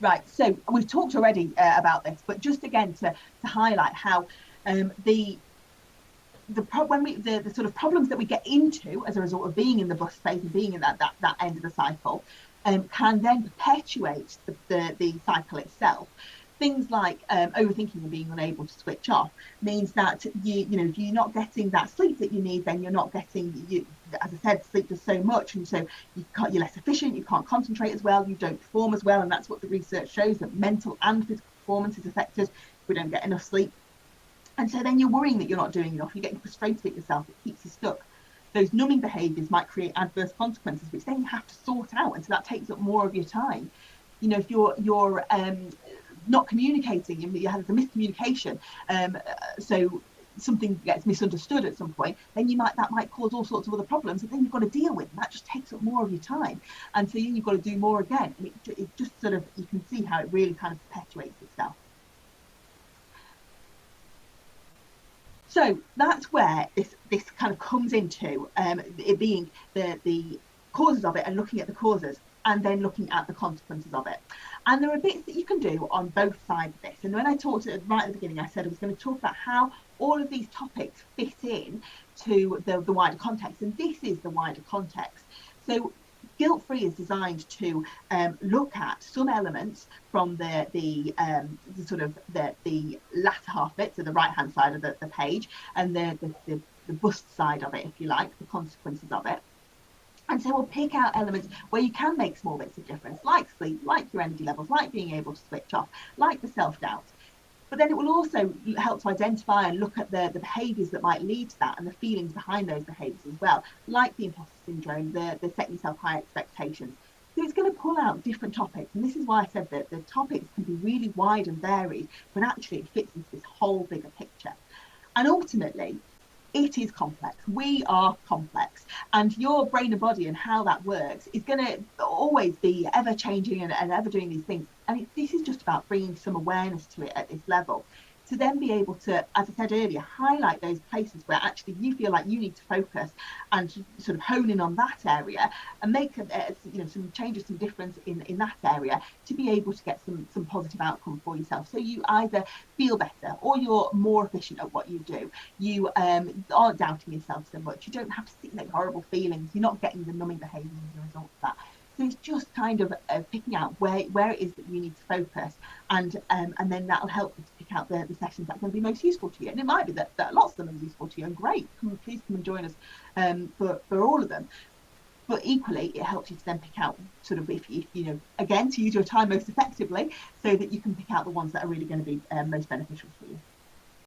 Right, so we've talked already about this, but just again to highlight how the sort of problems that we get into as a result of being in the bus space and being in that end of the cycle can then perpetuate the cycle itself. Things like overthinking and being unable to switch off means that if you're not getting that sleep that you need, then you're not getting, as I said, sleep does so much, and so you're less efficient, you can't concentrate as well, you don't perform as well, and that's what the research shows, that mental and physical performance is affected if we don't get enough sleep. And so then you're worrying that you're not doing enough, you're getting frustrated at yourself, it keeps you stuck. Those numbing behaviours might create adverse consequences, which then you have to sort out, and so that takes up more of your time. If you're not communicating, you have a miscommunication, so something gets misunderstood at some point, then that might cause all sorts of other problems that then you've got to deal with, and that just takes up more of your time, and so you've got to do more again, and it just sort of, you can see how it really kind of perpetuates itself. So that's where this kind of comes into it being the causes of it, and looking at the causes, and then looking at the consequences of it. And there are bits that you can do on both sides of this. And when I talked right at the beginning, I said I was going to talk about how all of these topics fit in to the wider context. And this is the wider context. So guilt-free is designed to look at some elements from the sort of the latter half of it, so the right-hand side of the page, and the bust side of it, if you like, the consequences of it. And so we'll pick out elements where you can make small bits of difference, like sleep, like your energy levels, like being able to switch off, like the self-doubt. But then it will also help to identify and look at the behaviours that might lead to that, and the feelings behind those behaviours as well, like the imposter syndrome, the setting yourself high expectations. So it's going to pull out different topics, and this is why I said that the topics can be really wide and varied, but actually it fits into this whole bigger picture. And ultimately, it is complex. We are complex, and your brain and body and how that works is going to always be ever changing and ever doing these things. And this is just about bringing some awareness to it at this level, to then be able to, as I said earlier, highlight those places where actually you feel like you need to focus and sort of hone in on that area, and make some changes, some difference in that area, to be able to get some positive outcome for yourself. So you either feel better, or you're more efficient at what you do. You aren't doubting yourself so much. You don't have to sit in those horrible feelings. You're not getting the numbing behaviours as a result of that. So it's just kind of picking out where it is that you need to focus, and then that'll help you to pick out the sessions that are going to be most useful to you. And it might be that lots of them are useful to you, and great, please come and join us for all of them. But equally, it helps you to then pick out sort of, if again, to use your time most effectively, so that you can pick out the ones that are really going to be most beneficial for you.